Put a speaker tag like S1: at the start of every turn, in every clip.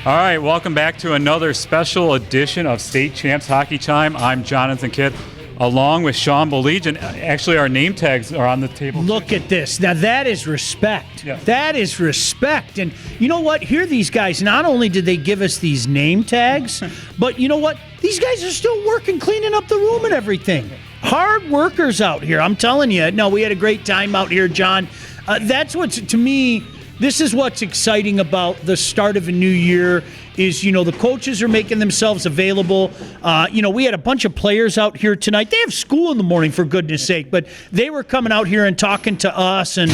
S1: All right, welcome back to another special edition of State Champs Hockey Time. I'm Jonathon Kidd, along with Sean Baligian. Actually, our name tags are on the table.
S2: Look at this. Now, that is respect.
S1: Yeah.
S2: That is respect. And you know what? Here these guys, not only did they give us these name tags, but you know what? These guys are still working, cleaning up the room and everything. Hard workers out here, I'm telling you. No, we had a great time out here, John. That's what's, to me, this is what's exciting about the start of a new year is, the coaches are making themselves available. We had a bunch of players out here tonight. They have school in the morning, for goodness sake, but they were coming out here and talking to us and,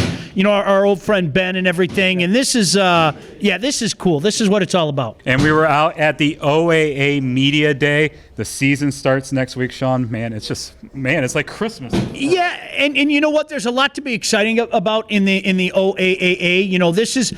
S2: our old friend Ben and everything. And this is, this is cool. This is what it's all about.
S1: And we were out at the OAA Media Day. The season starts next week, Sean. Man, it's like Christmas.
S2: Yeah, and you know what? There's a lot to be exciting about in the OAA. This is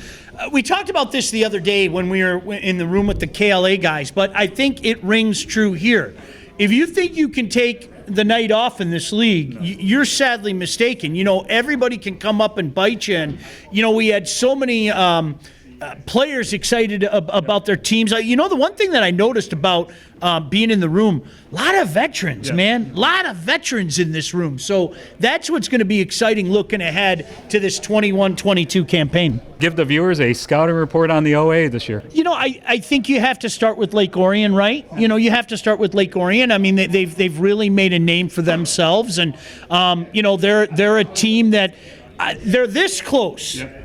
S2: we talked about this the other day when we were in the room with the KLA guys, but I think it rings true here. If you think you can take the night off in this league, you're sadly mistaken. Everybody can come up and bite you, and we had so many players excited about their teams. The one thing that I noticed about being in the room, a lot of veterans, man. A lot of veterans in this room. So that's what's going to be exciting looking ahead to this 21-22 campaign.
S1: Give the viewers a scouting report on the OA this year.
S2: I think you have to start with Lake Orion, right? You have to start with Lake Orion. I mean, they've really made a name for themselves, and they're a team that they're this close. Yep.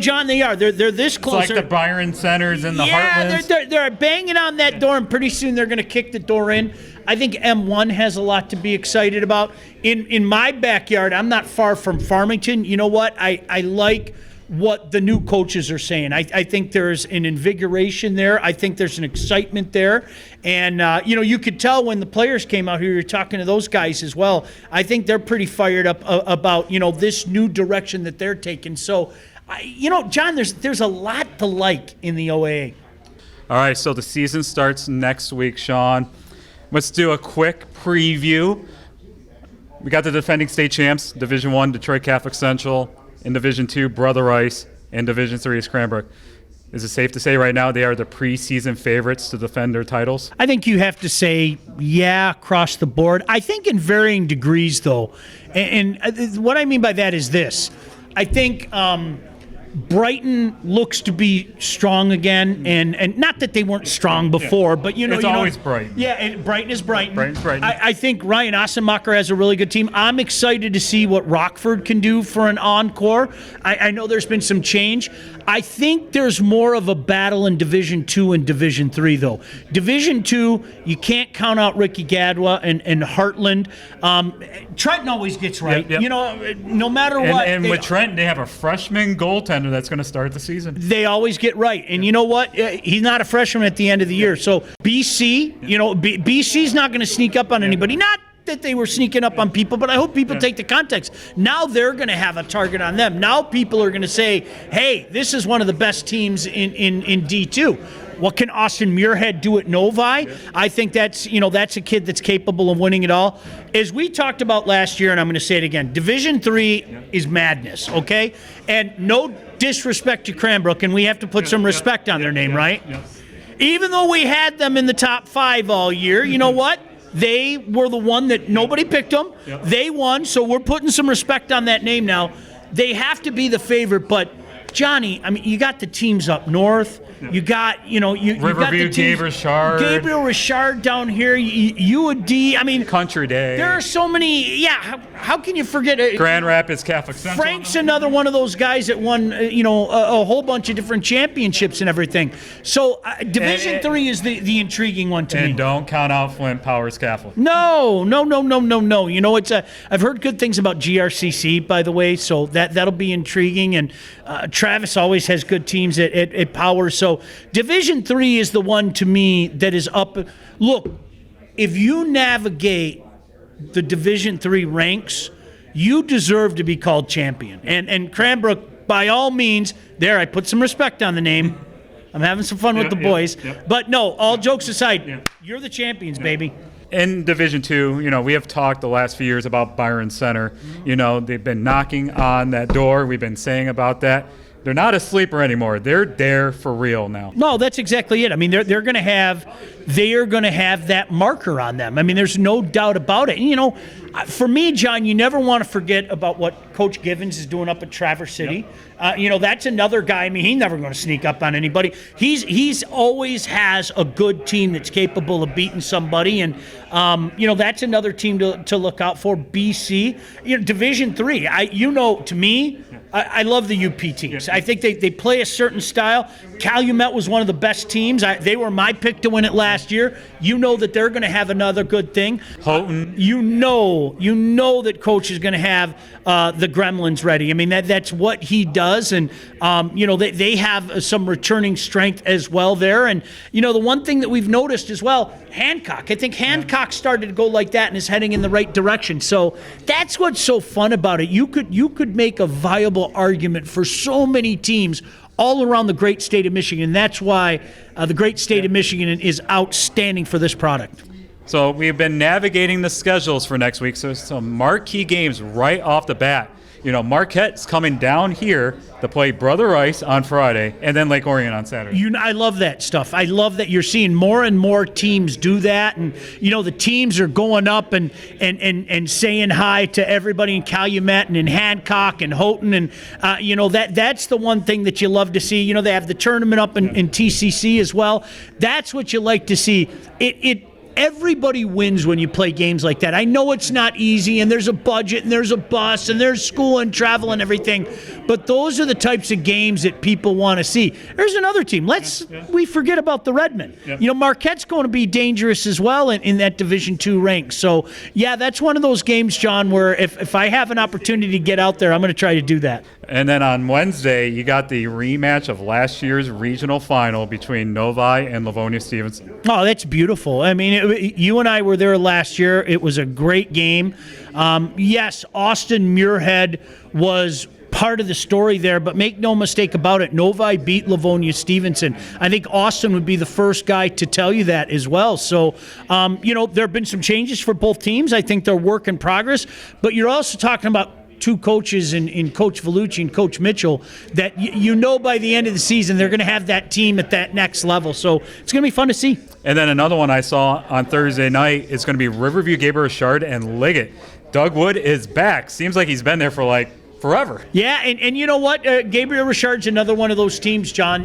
S2: John, they are. They're this close.
S1: It's like the Byron Centers and the Heartlands.
S2: Yeah, they're banging on that door, and pretty soon they're going to kick the door in. I think M1 has a lot to be excited about. In my backyard, I'm not far from Farmington. You know what? I like what the new coaches are saying. I think there's an invigoration there. I think there's an excitement there. And, you could tell when the players came out here, you're talking to those guys as well. I think they're pretty fired up about, this new direction that they're taking. So, John, there's a lot to like in the OAA.
S1: All right, so the season starts next week, Sean. Let's do a quick preview. We got the defending state champs, Division I, Detroit Catholic Central. In Division II, Brother Rice. In Division III is Cranbrook. Is it safe to say right now they are the preseason favorites to defend their titles?
S2: I think you have to say, across the board. I think in varying degrees, though. And what I mean by that is this. I think Brighton looks to be strong again, and not that they weren't strong before, but
S1: it's always Brighton.
S2: Yeah, Brighton is Brighton.
S1: Brighton's Brighton.
S2: I think Ryan Ossenmacher has a really good team. I'm excited to see what Rockford can do for an encore. I know there's been some change. I think there's more of a battle in Division II and Division III, though. Division II, you can't count out Ricky Gadwa and Heartland. Trenton always gets right.
S1: Yep.
S2: No matter what.
S1: And with Trenton, they have a freshman goaltender that's going to start the season.
S2: They always get right. And you know what? He's not a freshman at the end of the year. So BC, BC's not going to sneak up on anybody. Not that they were sneaking up on people, but I hope people take the context. Now they're going to have a target on them. Now people are going to say, hey, this is one of the best teams in D2. What can Austin Muirhead do at Novi? I think that's a kid that's capable of winning it all. As we talked about last year, and I'm going to say it again, Division III is madness, okay? And no disrespect to Cranbrook, and we have to put some respect on their name, right?
S1: Yes.
S2: Even though we had them in the top 5 all year, you know what? They were the one that nobody picked them. Yep. They won, so we're putting some respect on that name now. They have to be the favorite, but Johnny, I mean, you got the teams up north. You got, you got the teams. Gabriel Richard down here. UAD. I mean,
S1: Country Day.
S2: There are so many. Yeah, how can you forget it?
S1: Grand Rapids Catholic Central.
S2: Frank's another one of those guys that won, a whole bunch of different championships and everything. So Division III is the intriguing one to me.
S1: And don't count out Flint Powers Catholic.
S2: No. I've heard good things about GRCC, by the way, so that'll be intriguing. And Travis always has good teams at Powers. So Division III is the one to me that is up. Look, if you navigate the Division III ranks, you deserve to be called champion. And Cranbrook, by all means, I put some respect on the name. I'm having some fun with the boys. But no, all jokes aside, you're the champions, baby.
S1: In Division II, we have talked the last few years about Byron Center. They've been knocking on that door. We've been saying about that. they're not a sleeper anymore. They're there for real now.
S2: No, that's exactly it. I mean, they're going to have that marker on them. I mean, there's no doubt about it. And, you know, for me, John, you never want to forget about what Coach Givens is doing up at Traverse City. Yep. You know, that's another guy. I mean, he's never going to sneak up on anybody. He's always has a good team that's capable of beating somebody, and you know, that's another team to look out for. BC, you know, Division III. To me, I love the UP teams. I think they play a certain style. Calumet was one of the best teams. They were my pick to win it last year. You know that they're going to have another good thing.
S1: Houghton.
S2: You know that Coach is going to have the Gremlins ready. I mean, that's what he does, and you know, they have some returning strength as well there. And you know, the one thing that we've noticed as well, Hancock. I think Hancock started to go like that and is heading in the right direction. So that's what's so fun about it. You could make a viable argument for so many teams all around the great state of Michigan. And that's why the great state of Michigan is outstanding for this product.
S1: So we've been navigating the schedules for next week. So some marquee games right off the bat. You know, Marquette's coming down here to play Brother Rice on Friday, and then Lake Orion on Saturday.
S2: I love that stuff. I love that you're seeing more and more teams do that, and you know, the teams are going up and saying hi to everybody in Calumet and in Hancock and Houghton, and you know, that's the one thing that you love to see. You know, they have the tournament up in TCC as well. That's what you like to see. Everybody wins when you play games like that. I know it's not easy, and there's a budget, and there's a bus, and there's school and travel and everything, but those are the types of games that people want to see. There's another team. We forget about the Redmen. Yep. You know, Marquette's going to be dangerous as well in that Division II rank. So, yeah, that's one of those games, John, where if I have an opportunity to get out there, I'm going to try to do that.
S1: And then on Wednesday, you got the rematch of last year's regional final between Novi and Livonia Stevenson.
S2: Oh, that's beautiful. I mean, you and I were there last year. It was a great game. Yes, Austin Muirhead was part of the story there, but make no mistake about it, Novi beat Livonia Stevenson. I think Austin would be the first guy to tell you that as well. So, you know, there have been some changes for both teams. I think they're work in progress, but you're also talking about two coaches in Coach Vellucci and Coach Mitchell that you know by the end of the season they're going to have that team at that next level. So it's going to be fun to see.
S1: And then another one I saw on Thursday night is going to be Riverview, Gabriel Richard, and Liggett. Doug Wood is back. Seems like he's been there for like forever.
S2: Yeah, and you know what? Gabriel Richard's another one of those teams, John.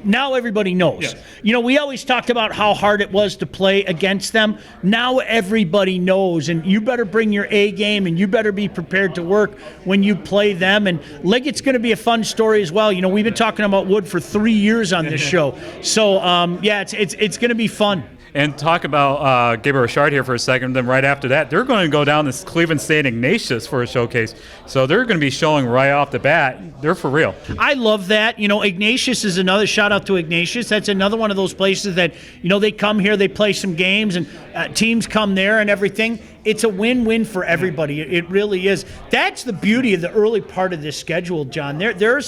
S2: Now everybody knows. Yeah. You know, we always talked about how hard it was to play against them. Now everybody knows, and you better bring your A game, and you better be prepared to work when you play them. And Liggett's going to be a fun story as well. You know, we've been talking about Wood for 3 years on this show. So, yeah, it's going to be fun.
S1: And talk about Gabriel Richard here for a second. Then right after that, they're going to go down to Cleveland State Ignatius for a showcase. So they're going to be showing right off the bat. They're for real. I
S2: love that. You know, Ignatius is another shout out to Ignatius. That's another one of those places that, you know, they come here, they play some games, and teams come there and everything. It's a win-win for everybody. It really is. That's the beauty of the early part of this schedule, John. There are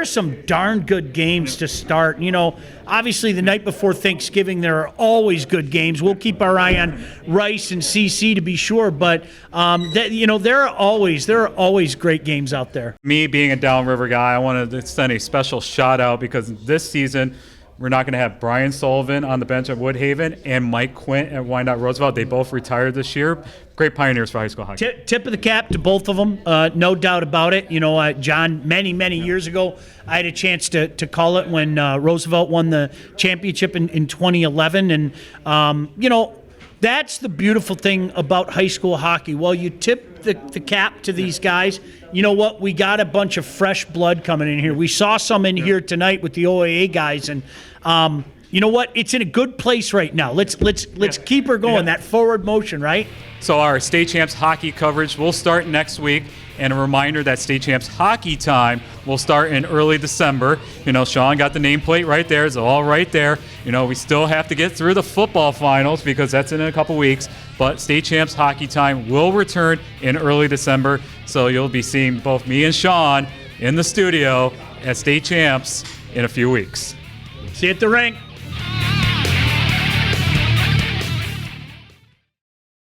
S2: some darn good games to start. You know, obviously the night before Thanksgiving, there are always good games. We'll keep our eye on Rice and CC to be sure, but you know, there are always great games out there.
S1: Me being a Downriver guy, I want to extend a special shout out because this season we're not going to have Brian Sullivan on the bench at Woodhaven and Mike Quint at Wyandotte Roosevelt. They both retired this year. Great pioneers for high school hockey.
S2: Tip of the cap to both of them, no doubt about it. You know, John, many years ago, I had a chance to call it when Roosevelt won the championship in 2011. And, you know, that's the beautiful thing about high school hockey. While you tip the cap to these guys, you know what? We got a bunch of fresh blood coming in here. We saw some in here tonight with the OAA guys, and you know what? It's in a good place right now. Let's keep her going. That forward motion, right?
S1: So our State Champs hockey coverage will start next week. And a reminder that State Champs hockey time will start in early December. You know, Sean got the nameplate right there. It's all right there. You know, we still have to get through the football finals because that's in a couple weeks. But State Champs hockey time will return in early December. So you'll be seeing both me and Sean in the studio at State Champs in a few weeks.
S2: See you at the rink.